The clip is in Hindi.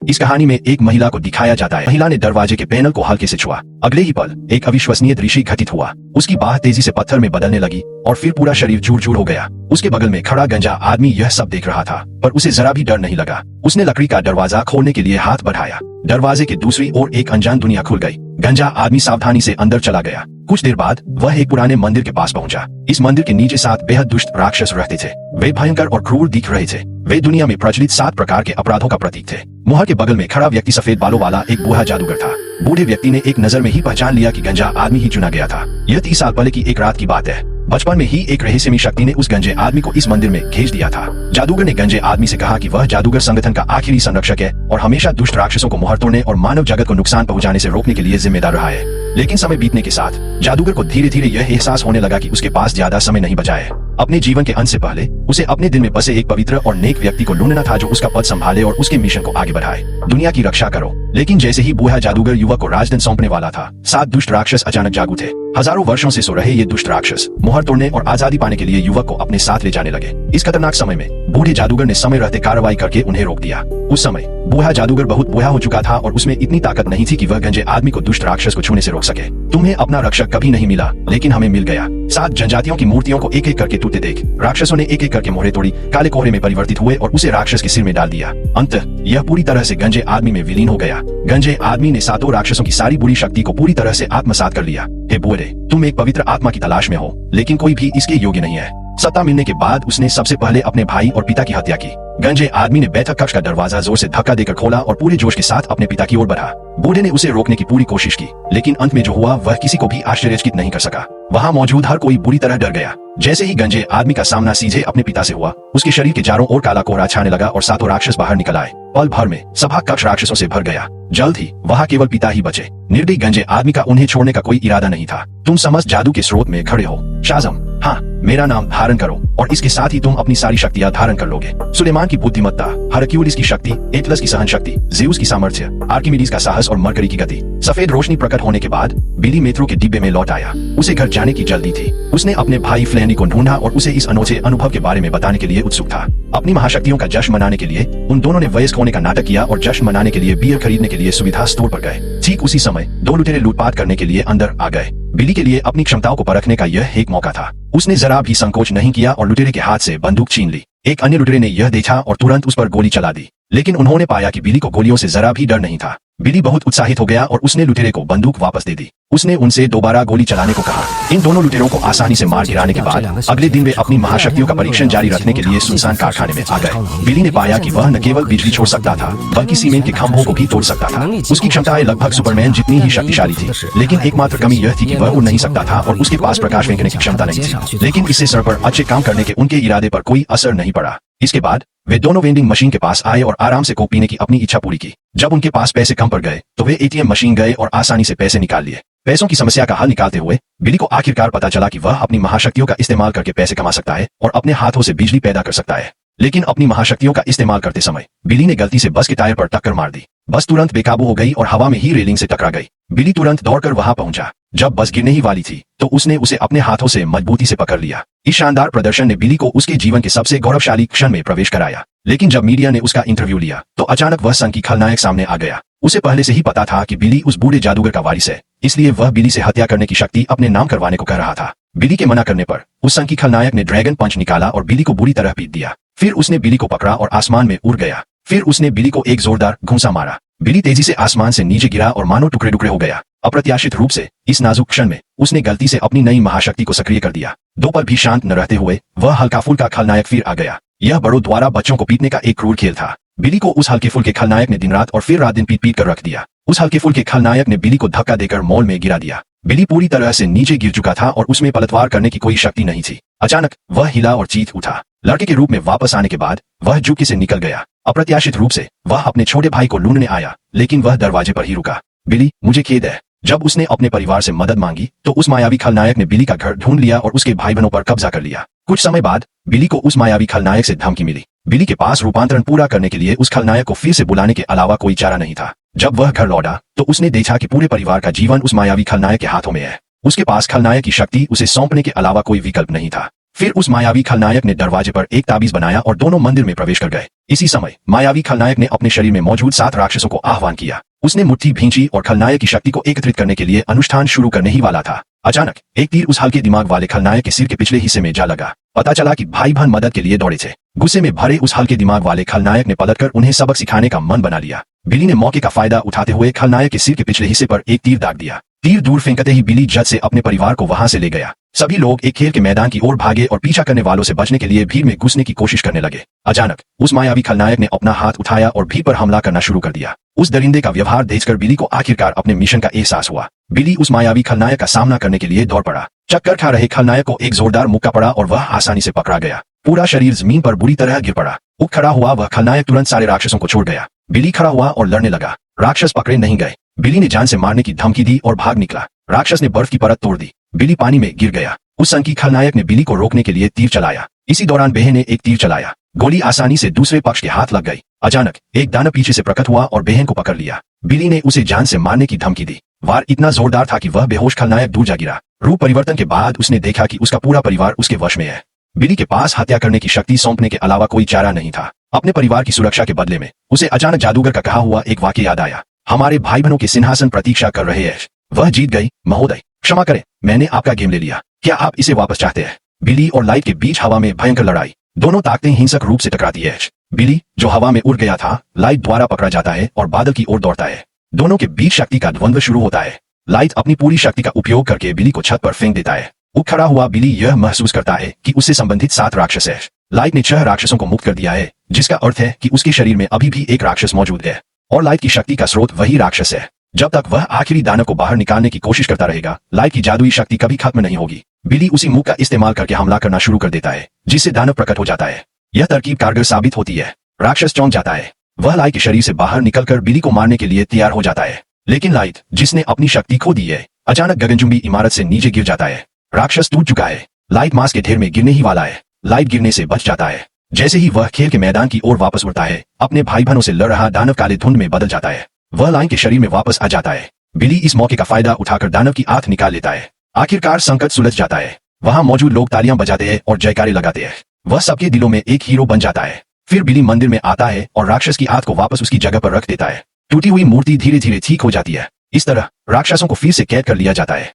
इस कहानी में एक महिला को दिखाया जाता है। महिला ने दरवाजे के पैनल को हल्के से छुआ। अगले ही पल एक अविश्वसनीय दृश्य घटित हुआ। उसकी बाह तेजी से पत्थर में बदलने लगी और फिर पूरा शरीर चूर चूर हो गया। उसके बगल में खड़ा गंजा आदमी यह सब देख रहा था, पर उसे जरा भी डर नहीं लगा। उसने लकड़ी का दरवाजा खोलने के लिए हाथ बढ़ाया। दरवाजे के दूसरी ओर एक अनजान दुनिया खुल गई। गंजा आदमी सावधानी से अंदर चला गया। कुछ देर बाद वह एक पुराने मंदिर के पास पहुंचा। इस मंदिर के नीचे 7 बेहद दुष्ट राक्षस रहते थे। वे भयंकर और क्रूर दिख रहे थे। वे दुनिया में प्रचलित 7 प्रकार के अपराधों का प्रतीक थे। मुहर के बगल में खड़ा व्यक्ति सफेद बालों वाला एक बूढ़ा जादूगर था। बूढ़े व्यक्ति ने एक नजर में ही पहचान लिया कि गंजा आदमी ही चुना गया था। यह 30 साल पहले की एक रात की बात है। बचपन में ही एक रहस्यमयी शक्ति ने उस गंजे आदमी को इस मंदिर में भेज दिया था। जादूगर ने गंजे आदमी से कहा कि वह जादूगर संगठन का आखिरी संरक्षक है और हमेशा दुष्ट राक्षसों को मुहर तोड़ने और मानव जगत को नुकसान पहुंचाने से रोकने के लिए जिम्मेदार रहा है। लेकिन समय बीतने के साथ जादूगर को धीरे धीरे यह एहसास होने लगा कि उसके पास ज्यादा समय नहीं बचा है। अपने जीवन के अंत से पहले उसे अपने दिल में बसे एक पवित्र और नेक व्यक्ति को ढूंढना था जो उसका पद संभाले और उसके मिशन को आगे बढ़ाए। दुनिया की रक्षा करो। लेकिन जैसे ही बूढ़ा जादूगर युवक को राजदंड सौंपने वाला था, 7 दुष्ट राक्षस अचानक जागू थे। हजारों वर्षों से सो रहे ये दुष्ट राक्षस मुहर तोड़ने और आजादी पाने के लिए युवक को अपने साथ ले जाने लगे। इस खतरनाक समय में बूढ़े जादूगर ने समय रहते कार्रवाई करके उन्हें रोक दिया। उस समय बूढ़ा जादूगर बहुत बूढ़ा हो चुका था और उसमें इतनी ताकत नहीं थी कि वह गंजे आदमी को दुष्ट राक्षस को छूने से रोक सके। तुम्हें अपना रक्षक कभी नहीं मिला, लेकिन हमें मिल गया। 7 जनजातियों की मूर्तियों को एक एक करके टूटते देख राक्षसों ने एक एक करके मोहरें तोड़ी, काले कोहरे में परिवर्तित हुए और उसे राक्षस के सिर में डाल दिया। अंततः यह पूरी तरह से गंजे आदमी में विलीन हो गया। गंजे आदमी ने 7 राक्षसों की सारी बुरी शक्ति को पूरी तरह से आत्मसात कर लिया। हे बूढ़े, तुम एक पवित्र आत्मा की तलाश में हो, लेकिन कोई भी इसके योग्य नहीं है। सत्ता मिलने के बाद उसने सबसे पहले अपने भाई और पिता की हत्या की। गंजे आदमी ने बैठक कक्ष का दरवाजा जोर से धक्का देकर खोला और पूरे जोश के साथ अपने पिता की ओर बढ़ा। बूढ़े ने उसे रोकने की पूरी कोशिश की, लेकिन अंत में जो हुआ वह किसी को भी आश्चर्यचकित नहीं कर सका। वहां मौजूद हर कोई बुरी तरह डर गया। जैसे ही गंजे आदमी का सामना सीधे अपने पिता से हुआ, उसके शरीर के चारों ओर काला कोहरा छाने लगा और 7 राक्षस बाहर निकल आए। पल भर में सभा कक्ष राक्षसों से भर गया। जल्द ही वहां केवल पिता ही बचे। निर्दयी गंजे आदमी का उन्हें छोड़ने का कोई इरादा नहीं था। तुम समस्त जादू के स्रोत में खड़े हो शाज़म। हाँ, मेरा नाम धारण करो और इसके साथ ही तुम अपनी सारी शक्तियां धारण कर लोगे। सुलेमान की बुद्धिमत्ता, हरक्यूलिस की शक्ति, एटलस की सहन शक्ति, ज़ेउस की सामर्थ्य, आर्किमिडीज का साहस और मरकरी की गति। सफेद रोशनी प्रकट होने के बाद बिली मेट्रो के डिब्बे में लौट आया। उसे घर जाने की जल्दी थी। उसने अपने भाई फ्लैनी को ढूंढा और उसे इस अनोखे अनुभव के बारे में बताने के लिए उत्सुक था। अपनी महाशक्तियों का जश्न मनाने के लिए उन दोनों ने वयस्क होने का नाटक किया और जश्न मनाने के लिए बियर खरीदने के लिए सुविधा स्टोर पर गए। ठीक उसी समय 2 लुटेरे लूटपाट करने के लिए अंदर आ गए। बिली के लिए अपनी क्षमताओं को परखने का यह एक मौका था। उसने जरा भी संकोच नहीं किया और लुटेरे के हाथ से बंदूक छीन ली। एक अन्य लुटेरे ने यह देखा और तुरंत उस पर गोली चला दी, लेकिन उन्होंने पाया कि बिली को गोलियों से जरा भी डर नहीं था। बिली बहुत उत्साहित हो गया और उसने लुटेरे को बंदूक वापस दे दी। उसने उनसे दोबारा गोली चलाने को कहा। इन दोनों लुटेरों को आसानी से मार गिराने के बाद अगले दिन वे अपनी महाशक्तियों का परीक्षण जारी रखने के लिए सुनसान कारखाने में आ गए। बिली ने पाया कि वह न केवल बिजली छोड़ सकता था, बल्कि सीमेंट के खंभों को भी तोड़ सकता था। उसकी क्षमताएं लगभग सुपरमैन जितनी ही शक्तिशाली थी, लेकिन एकमात्र कमी यह थी कि वह उड़ नहीं सकता था और उसके पास प्रकाश फेंकने की क्षमता नहीं थी। लेकिन इससे सर पर अच्छे काम करने के उनके इरादे पर कोई असर नहीं पड़ा। इसके बाद वे दोनों वेंडिंग मशीन के पास आए और आराम से कोक पीने की अपनी इच्छा पूरी की। जब उनके पास पैसे कम पड़ गए तो वे एटीएम मशीन गए और आसानी से पैसे निकाल लिए। पैसों की समस्या का हल निकालते हुए बिली को आखिरकार पता चला कि वह अपनी महाशक्तियों का इस्तेमाल करके पैसे कमा सकता है और अपने हाथों से बिजली पैदा कर सकता है। लेकिन अपनी महाशक्तियों का इस्तेमाल करते समय बिली ने गलती से बस के टायर पर टक्कर मार दी। बस तुरंत बेकाबू हो गई और हवा में ही रेलिंग से टकरा गई। बिली तुरंत दौड़कर वहां पहुंचा। जब बस गिरने ही वाली थी तो उसने उसे अपने हाथों से मजबूती से पकड़ लिया। इस शानदार प्रदर्शन ने बिली को उसके जीवन के सबसे गौरवशाली क्षण में प्रवेश कराया। लेकिन जब मीडिया ने उसका इंटरव्यू लिया तो अचानक वह संघ की खलनायक सामने आ गया। उसे पहले से ही पता था कि बिली उस बूढ़े जादूगर का वारिस है, इसलिए वह बिली से हत्या करने की शक्ति अपने नाम करवाने को कह रहा था। बिली के मना करने पर उस संघ की खलनायक ने ड्रैगन पंच निकाला और बिली को बुरी तरह पीट दिया। फिर उसने बिली को पकड़ा और आसमान में उड़ गया। फिर उसने बिली को एक जोरदार घूंसा मारा। बिली तेजी से आसमान से नीचे गिरा और मानो टुकड़े टुकड़े हो गया। अप्रत्याशित रूप से इस नाजुक क्षण में उसने गलती से अपनी नई महाशक्ति को सक्रिय कर दिया। 2 पल भी शांत न रहते हुए वह हल्का फुल्का खलनायक फिर आ गया। यह बड़ों द्वारा बच्चों को पीटने का एक क्रूर खेल था। बिली को उस हल्के फुल्के खलनायक ने दिन रात और फिर रात दिन पीट पीट कर रख दिया। उस हल्के फुल्के खलनायक ने बिली को धक्का देकर मॉल में गिरा दिया। बिली पूरी तरह से नीचे गिर चुका था और उसमें पलटवार करने की कोई शक्ति नहीं थी। अचानक वह हिला और चीख उठा। लड़के के रूप में वापस आने के बाद वह झुकी से निकल गया। अप्रत्याशित रूप से वह अपने छोटे भाई को ढूंढने आया, लेकिन वह दरवाजे पर ही रुका। बिली, मुझे खेद है। जब उसने अपने परिवार से मदद मांगी तो उस मायावी खलनायक ने बिली का घर ढूंढ लिया और उसके भाई बहनों पर कब्जा कर लिया। कुछ समय बाद बिली को उस मायावी खलनायक से धमकी मिली। बिली के पास रूपांतरण पूरा करने के लिए उस खलनायक को फिर से बुलाने के अलावा कोई चारा नहीं था। जब वह घर लौटा तो उसने देखा कि पूरे परिवार का जीवन उस मायावी खलनायक के हाथों में है। उसके पास खलनायक की शक्ति उसे सौंपने के अलावा कोई विकल्प नहीं था। फिर उस मायावी खलनायक ने दरवाजे पर एक ताबीज बनाया और दोनों मंदिर में प्रवेश कर गए। इसी समय मायावी खलनायक ने अपने शरीर में मौजूद 7 राक्षसों को आह्वान किया। उसने मुट्ठी भींची और खलनायक की शक्ति को एकत्रित करने के लिए अनुष्ठान शुरू करने ही वाला था। अचानक एक तीर उस हल्के दिमाग वाले खलनायक के सिर के पिछले हिस्से में जा लगा। पता चला कि भाई बहन मदद के लिए दौड़े थे। गुस्से में भरे उस हल्के दिमाग वाले खलनायक ने पलटकर उन्हें सबक सिखाने का मन बना लिया। बिली ने मौके का फायदा उठाते हुए खलनायक के सिर के पिछले हिस्से पर एक तीर दाग दिया। तीर दूर फेंकते ही बिली झट से अपने परिवार को वहां से ले गया। सभी लोग एक खेल के मैदान की ओर भागे और पीछा करने वालों से बचने के लिए भीड़ में घुसने की कोशिश करने लगे। अचानक उस मायावी खलनायक ने अपना हाथ उठाया और भीड़ पर हमला करना शुरू कर दिया। उस दरिंदे का व्यवहार देखकर बिली को आखिरकार अपने मिशन का एहसास हुआ। बिली उस मायावी खलनायक का सामना करने के लिए दौड़ पड़ा। चक्कर खा रहे खलनायक को एक जोरदार मुक्का पड़ा और वह आसानी से पकड़ा गया। पूरा शरीर जमीन पर बुरी तरह गिर पड़ा। उठ खड़ा हुआ वह खलनायक तुरंत सारे राक्षसों को छोड़ गया। बिली खड़ा हुआ और लड़ने लगा। राक्षस पकड़े नहीं गए। बिली ने जान से मारने की धमकी दी और भाग निकला। राक्षस ने बर्फ की परत तोड़ दी। बिली पानी में गिर गया। उस संकी खलनायक ने बिली को रोकने के लिए तीर चलाया। इसी दौरान बेहे ने एक तीर चलाया। गोली आसानी से दूसरे पक्ष के हाथ लग गई। अचानक एक दानव पीछे से प्रकट हुआ और बेहन को पकड़ लिया। बिली ने उसे जान से मारने की धमकी दी। वार इतना जोरदार था कि वह बेहोश खलनायक दूर जा गिरा। रूप परिवर्तन के बाद उसने देखा कि उसका पूरा परिवार उसके वश में है। बिली के पास हत्या करने की शक्ति सौंपने के अलावा कोई चारा नहीं था। अपने परिवार की सुरक्षा के बदले में उसे अचानक जादूगर का कहा हुआ एक वाक्य याद आया। हमारे भाई बहनों के सिंहासन प्रतीक्षा कर रहे हैं। वह जीत गई। महोदय क्षमा करें, मैंने आपका गेम ले लिया। क्या आप इसे वापस चाहते हैं? बिली और लाइट के बीच हवा में भयंकर लड़ाई। दोनों ताकतें हिंसक रूप से टकराती है। बिली जो हवा में उड़ गया था, लाइट द्वारा पकड़ा जाता है और बादल की ओर दौड़ता है। दोनों के बीच शक्ति का द्वंद्व शुरू होता है। लाइट अपनी पूरी शक्ति का उपयोग करके बिली को छत पर फेंक देता है। उठ खड़ा हुआ बिली यह महसूस करता है कि उससे संबंधित 7 राक्षस है। लाइट ने 6 राक्षसों को मुक्त कर दिया है, जिसका अर्थ है कि उसके शरीर में अभी भी एक राक्षस मौजूद है और लाइट की शक्ति का स्रोत वही राक्षस है। जब तक वह आखिरी दानव को बाहर निकालने की कोशिश करता रहेगा, लाइट की जादुई शक्ति कभी खत्म नहीं होगी। बिली उसी मुख का इस्तेमाल करके हमला करना शुरू कर देता है, जिससे दानव प्रकट हो जाता है। यह तरकीब कारगर साबित होती है। राक्षस चौंक जाता है। वह लाइट के शरीर से बाहर निकलकर बिली को मारने के लिए तैयार हो जाता है। लेकिन लाइट, जिसने अपनी शक्ति खो दी है, अचानक गगनचुंबी इमारत से नीचे गिर जाता है। राक्षस टूट चुका है। लाइट मांस के ढेर में गिरने ही वाला है। लाइट गिरने से बच जाता है। जैसे ही वह खेल के मैदान की ओर वापस उड़ता है, अपने भाई बहनों से लड़ रहा दानव काले धुंध में बदल जाता है। वह लाइट के शरीर में वापस आ जाता है। बिली इस मौके का फायदा उठाकर दानव की आंख निकाल लेता है। आखिरकार संकट सुलझ जाता है। वहां मौजूद लोग तालियां बजाते हैं और जयकारे लगाते हैं। वह सबके दिलों में एक हीरो बन जाता है। फिर बिली मंदिर में आता है और राक्षस की आंख को वापस उसकी जगह पर रख देता है। टूटी हुई मूर्ति धीरे धीरे ठीक हो जाती है। इस तरह राक्षसों को फिर से कैद कर लिया जाता है।